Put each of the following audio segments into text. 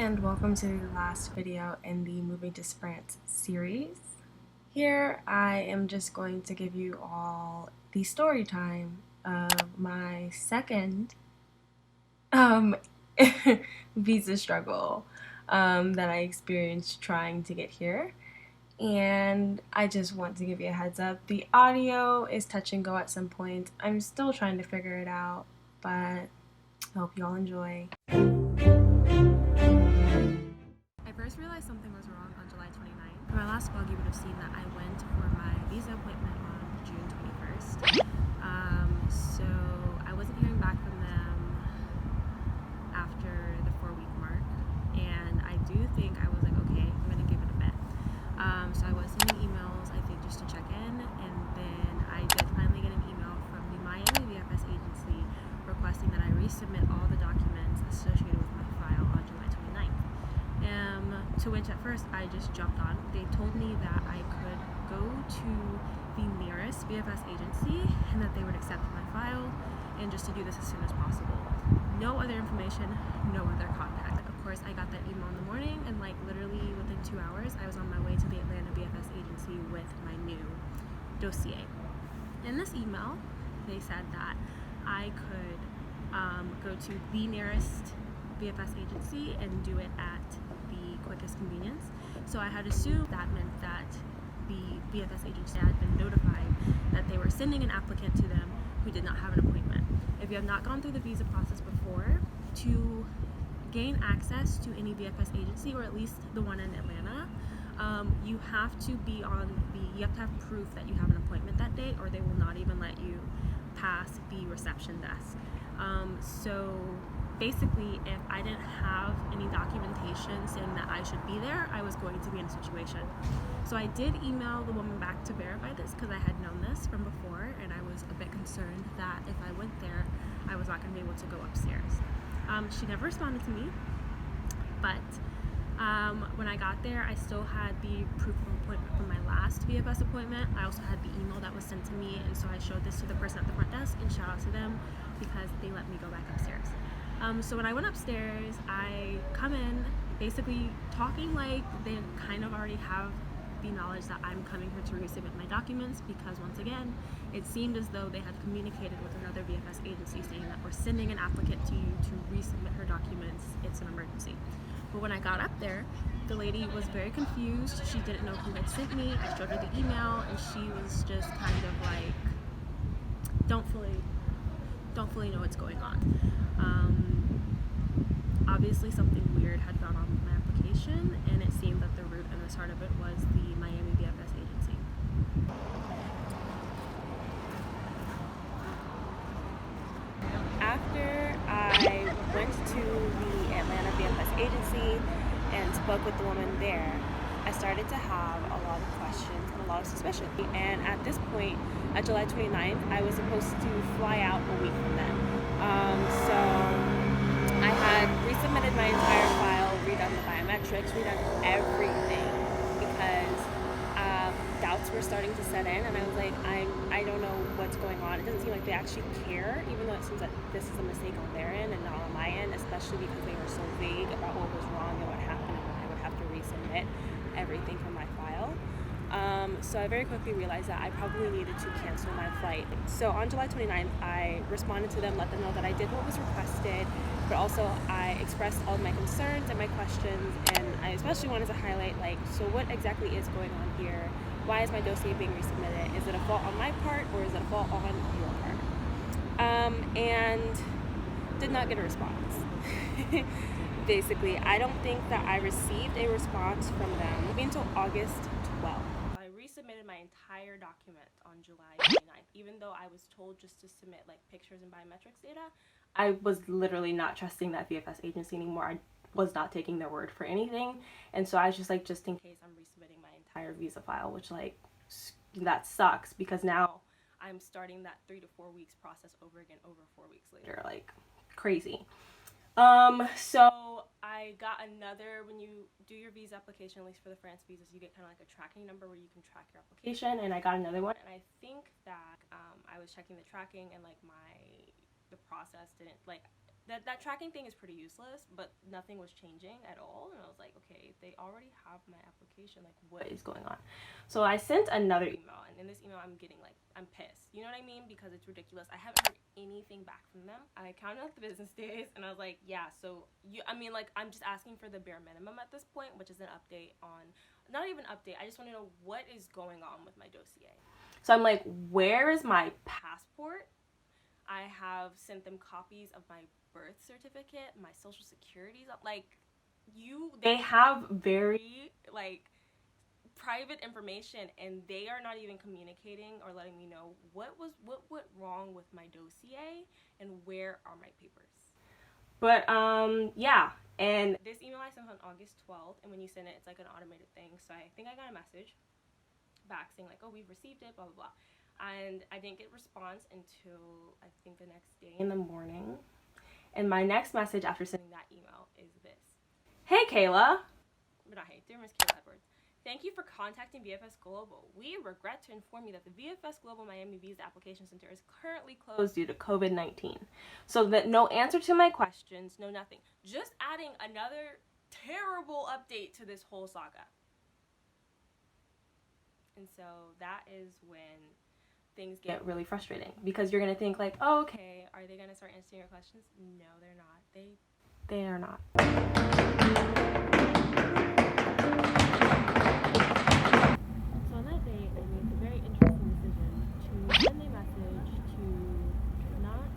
and welcome to the last video in the Moving to France series. Here I am just going to give you all the story time of my second visa struggle that I experienced trying to get here. And I just want to give you a heads up. The audio is touch and go at some point. I'm still trying to figure it out, but I hope you all enjoy. I first realized something was wrong on July 29th. In my last vlog, you would have seen that I went for my visa appointment on June 21st. So I wasn't hearing back from them after the 4-week mark, and I do think I was like, okay, I'm gonna give it a bit. So I was sending emails, I think, just to check in, and then I did finally get an email from the Miami VFS Agency requesting that I resubmit all the documents associated with my file on July 29th. To which at first I just jumped on. They told me that I could go to the nearest VFS agency and that they would accept my file, and just to do this as soon as possible. No other information, no other contact. Of course, I got that email in the morning, and like literally within 2 hours I was on my way to the Atlanta VFS Agency with my new dossier. In this email they said that I could go to the nearest VFS agency and do it at the quickest convenience. So I had assumed that meant that the VFS agency had been notified that they were sending an applicant to them who did not have an appointment. If you have not gone through the visa process before, to gain access to any VFS agency, or at least the one in Atlanta, you have to have proof that you have an appointment that day, or they will not even let you pass the reception desk. So basically, if I didn't have any documentation saying that I should be there, I was going to be in a situation. So I did email the woman back to verify this, because I had known this from before, and I was a bit concerned that if I went there, I was not going to be able to go upstairs. She never responded to me, but when I got there, I still had the proof of appointment from my last VFS appointment. I also had the email that was sent to me, and so I showed this to the person at the front desk, and shout out to them because they let me go back upstairs. So when I went upstairs, I come in basically talking like they kind of already have the knowledge that I'm coming here to resubmit my documents, because once again, it seemed as though they had communicated with another VFS agency saying that we're sending an applicant to you to resubmit her documents. It's an emergency. But when I got up there, the lady was very confused. She didn't know who had sent me. I showed her the email, and she was just kind of like, don't fully know what's going on. Obviously something weird had gone on with my application, and it seemed that the root and the start of it was the Miami VFS Agency. After I went to the Atlanta VFS Agency and spoke with the woman there, I started to have a lot of questions and a lot of suspicion. And at this point, at July 29th, I was supposed to fly out a week from then. So I had resubmitted my entire file, redone the biometrics, redone everything, because doubts were starting to set in, and I was like, I don't know what's going on. It doesn't seem like they actually care, even though it seems that this is a mistake on their end and not on my end, especially because they were so vague about what was wrong and what happened, and I would have to resubmit everything from my file. So I very quickly realized that I probably needed to cancel my flight. So on July 29th, I responded to them, let them know that I did what was requested, but also I expressed all of my concerns and my questions, and I especially wanted to highlight, like, so what exactly is going on here? Why is my dossier being resubmitted? Is it a fault on my part, or is it a fault on your part? And did not get a response. Basically, I don't think that I received a response from them until August 12th. I resubmitted my entire document on July 29th, even though I was told just to submit like pictures and biometrics data. I was literally not trusting that VFS agency anymore. I was not taking their word for anything, and so I was just like, just in case, I'm resubmitting my entire visa file, which, like, that sucks, because now I'm starting that 3 to 4 weeks process over again over 4 weeks later, like crazy. So I got another, when you do your visa application, at least for the France visas, you get kind of like a tracking number where you can track your application, and I got another one, and I think that I was checking the tracking, and like the process didn't, like, that tracking thing is pretty useless, but nothing was changing at all. And I was like, okay, if they already have my application, like, what is going on? So I sent another email, and in this email, I'm getting like, I'm pissed. You know what I mean? Because it's ridiculous. I haven't heard anything back from them. I counted out the business days, and I was like, yeah, so I mean, like, I'm just asking for the bare minimum at this point, which is an update on, not even update, I just want to know what is going on with my dossier. So I'm like, where is my passport? I have sent them copies of my birth certificate, my social securities. Like, they have very, like, private information, and they are not even communicating or letting me know what went wrong with my dossier and where are my papers. But yeah, and this email I sent on August 12th, and when you send it, it's like an automated thing. So I think I got a message back saying like, oh, we've received it, blah blah blah. And I didn't get a response until I think the next day in the morning. And my next message after sending that email is this: Hey Kayla, but not hey, dear Miss Kayla Edwards, thank you for contacting VFS Global. We regret to inform you that the VFS Global Miami Visa Application Center is currently closed due to COVID-19. So that no answer to my questions, no nothing. Just adding another terrible update to this whole saga. And so that is when things get really frustrating, because you're gonna think like, oh, okay, are they gonna start answering your questions? No, they're not. They are not. So on that day, I made the very interesting decision to send a message to not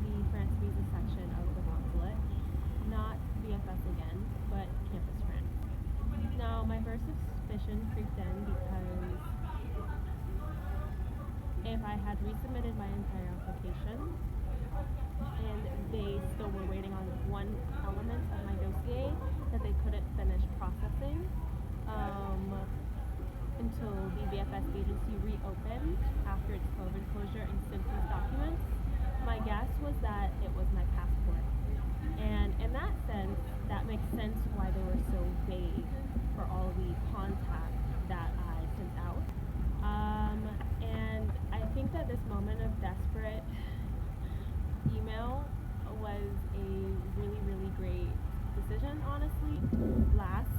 the France Visa section of the consulate, not VFS again, but Campus France. Now, my first suspicion creeped in because if I had resubmitted my entire application and they still were waiting on one element of my dossier that they couldn't finish processing until the VFS agency reopened after its COVID closure and sent these documents, my guess was that it was my passport. And in that sense, that makes sense why they were so vague for all the contact that I sent out. And I think that this moment of desperate email was a really, really great decision, honestly. Last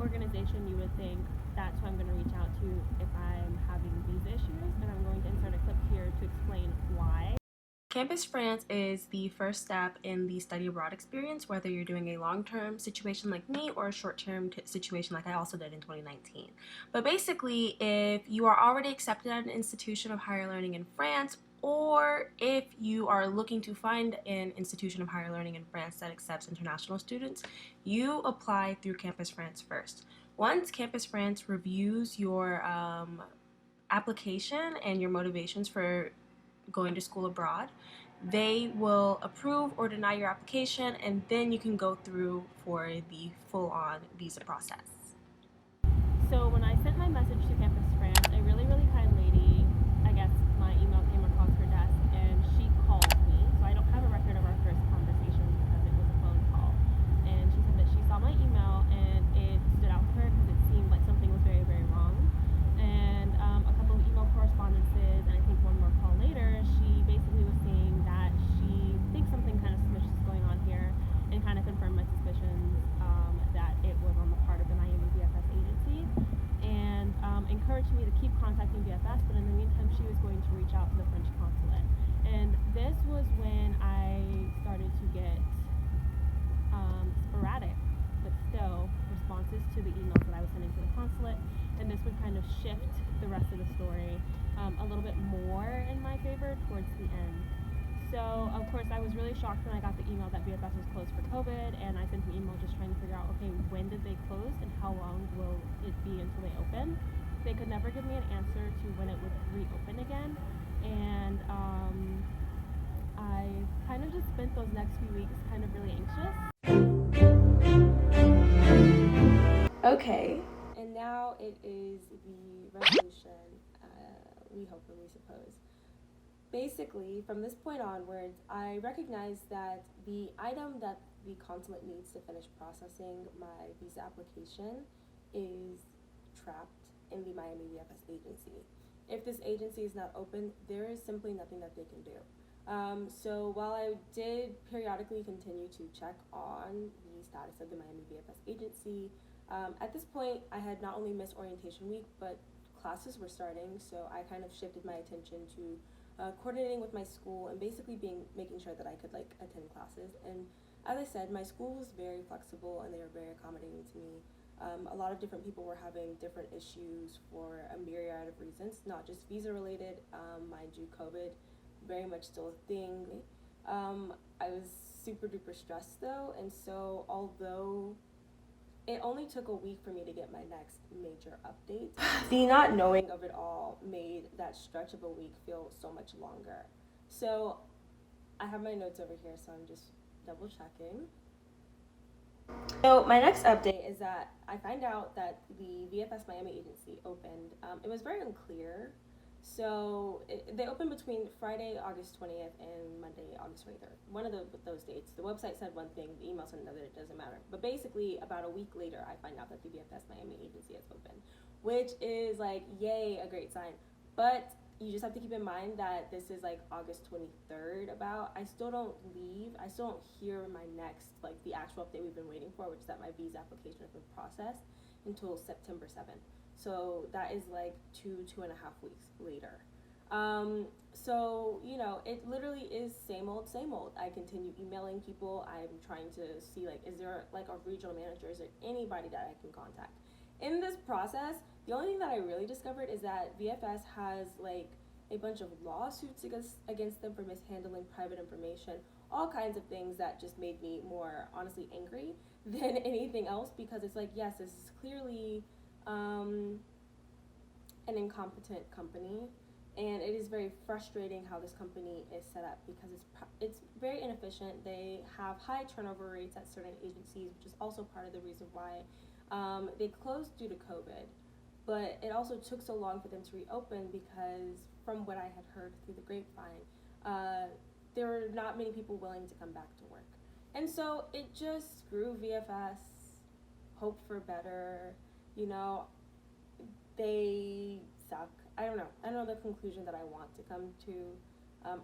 organization you would think that's who I'm going to reach out to if I'm having visa issues, and I'm going to insert a clip here to explain why. Campus France is the first step in the study abroad experience, whether you're doing a long-term situation like me or a short-term situation like I also did in 2019. But basically, if you are already accepted at an institution of higher learning in France, or if you are looking to find an institution of higher learning in France that accepts international students, you apply through Campus France first. Once Campus France reviews your application and your motivations for going to school abroad, they will approve or deny your application, and then you can go through for the full-on visa process. So when I sent my message to Campus France, a really, really kind lady, I guess my email came across her desk, and she called me. So I don't have a record of our first conversation because it was a phone call. And she said that she saw my email and it stood out to her because it seemed like something was very, very wrong. And a couple of email correspondences, and I think one more call later, she basically was saying that she thinks something kind of suspicious is going on here, and kind of confirmed my suspicions that it was on the part of the Miami BFS agency, and encouraged me to keep contacting BFS, but in the meantime she was going to reach out to the French consulate. And this was when I started to get sporadic, but still, responses to the emails that I was sending to the consulate, and this would kind of shift the rest of the story a little bit more in my favor towards the end. So, of course, I was really shocked when I got the email that BFS was closed for COVID, and I sent an email just trying to figure out, okay, when did they close and how long will it be until they open? They could never give me an answer to when it would reopen again, and I kind of just spent those next few weeks kind of really anxious. Okay, and now it is the resolution, we hope and we suppose. Basically, from this point onwards, I recognize that the item that the consulate needs to finish processing my visa application is trapped in the Miami VFS agency. If this agency is not open, there is simply nothing that they can do. So while I did periodically continue to check on the status of the Miami VFS agency, at this point I had not only missed orientation week, but classes were starting, so I kind of shifted my attention to coordinating with my school and basically making sure that I could like attend classes. And as I said, my school was very flexible and they were very accommodating to me. A lot of different people were having different issues for a myriad of reasons, not just visa related. Mind you, COVID very much still a thing. I was super duper stressed though, and so although it only took a week for me to get my next major update, the not knowing of it all made that stretch of a week feel so much longer. So I have my notes over here, so I'm just double checking. So my next update is that I find out that the VFS Miami agency opened. It was very unclear. So they opened between Friday, August 20th and Monday, August 23rd. One of those dates. The website said one thing, the email said another, it doesn't matter. But basically, about a week later, I find out that the VFS Miami agency has opened, which is like, yay, a great sign. But you just have to keep in mind that this is like August 23rd about. I still don't leave. I still don't hear my next, like the actual update we've been waiting for, which is that my visa application has been processed until September 7th. So that is like 2.5 weeks later. So, you know, it literally is same old, same old. I continue emailing people. I'm trying to see, like, is there like a regional manager? Is there anybody that I can contact? In this process, the only thing that I really discovered is that VFS has like a bunch of lawsuits against them for mishandling private information, all kinds of things that just made me more honestly angry than anything else, because it's like, yes, this is clearly an incompetent company, and it is very frustrating how this company is set up because it's very inefficient. They have high turnover rates at certain agencies, which is also part of the reason why they closed due to COVID. But it also took so long for them to reopen because, from what I had heard through the grapevine, there were not many people willing to come back to work. And so it just screw VFS, hope for better, you know, they suck. I don't know the conclusion that I want to come to.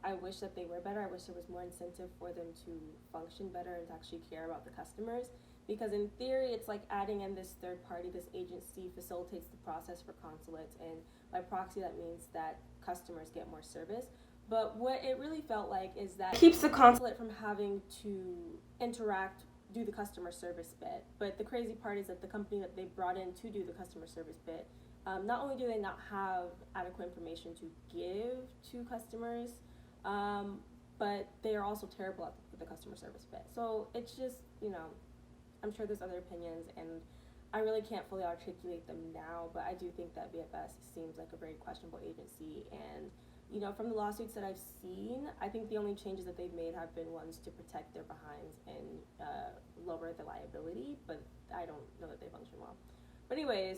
I wish that they were better. I wish there was more incentive for them to function better and to actually care about the customers. Because in theory, it's like adding in this third party, this agency facilitates the process for consulates, and by proxy, that means that customers get more service. But what it really felt like is that it keeps the consulate from having to interact, do the customer service bit. But the crazy part is that the company that they brought in to do the customer service bit, not only do they not have adequate information to give to customers, but they are also terrible at the customer service bit. So it's just, you know, I'm sure there's other opinions, and I really can't fully articulate them now, but I do think that VFS seems like a very questionable agency. And, you know, from the lawsuits that I've seen, I think the only changes that they've made have been ones to protect their behinds and lower the liability, but I don't know that they function well. But anyways,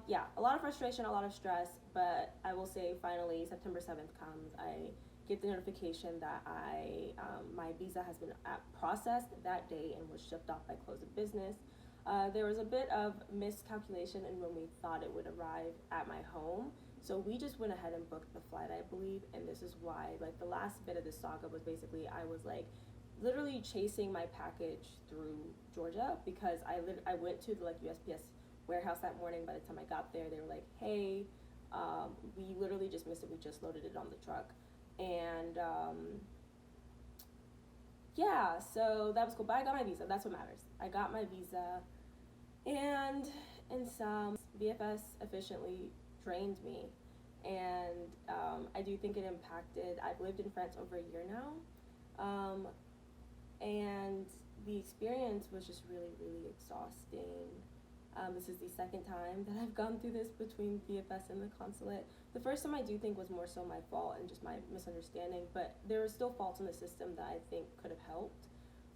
yeah, a lot of frustration, a lot of stress, but I will say finally September 7th comes. I get the notification that my visa has been processed that day and was shipped off by close of business. There was a bit of miscalculation in when we thought it would arrive at my home. So we just went ahead and booked the flight, I believe, and this is why, like, the last bit of this saga was basically I was like literally chasing my package through Georgia, because I went to the like USPS warehouse that morning. By the time I got there, they were like, hey, we literally just missed it, we just loaded it on the truck. And yeah, so that was cool, but I got my visa, that's what matters. I got my visa, and in some, VFS efficiently drained me, and I do think it impacted. I've lived in France over a year now, and the experience was just really, really exhausting. This is the second time that I've gone through this between VFS and the consulate. The first time I do think was more so my fault and just my misunderstanding, but there were still faults in the system that I think could have helped.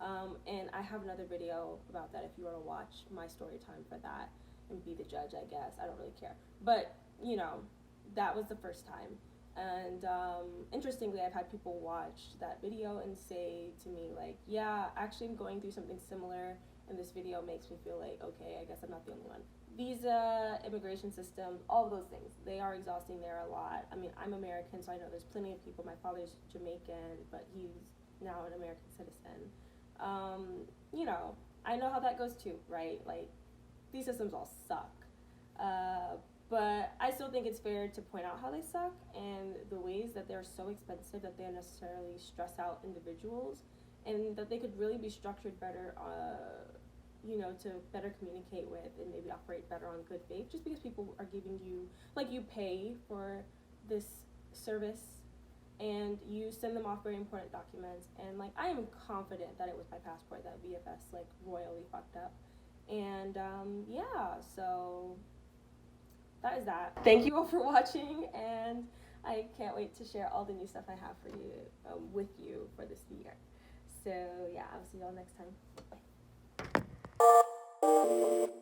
And I have another video about that if you want to watch my story time for that and be the judge, I guess. I don't really care. But, you know, that was the first time. And interestingly, I've had people watch that video and say to me, like, yeah, actually I'm going through something similar, and this video makes me feel like, okay, I guess I'm not the only one. visa, immigration systems, all of those things. They are exhausting there a lot. I mean, I'm American, so I know there's plenty of people. My father's Jamaican, but he's now an American citizen. You know, I know how that goes too, right? Like, these systems all suck. But I still think it's fair to point out how they suck and the ways that they're so expensive that they unnecessarily stress out individuals, and that they could really be structured better, you know, to better communicate with and maybe operate better on good faith, just because people are giving you, like, you pay for this service and you send them off very important documents, and like I am confident that it was my passport that VFS like royally fucked up. And yeah, so that is that. Thank you all for watching, and I can't wait to share all the new stuff I have for you, with you for this year. So yeah, I'll see y'all next time. Bye.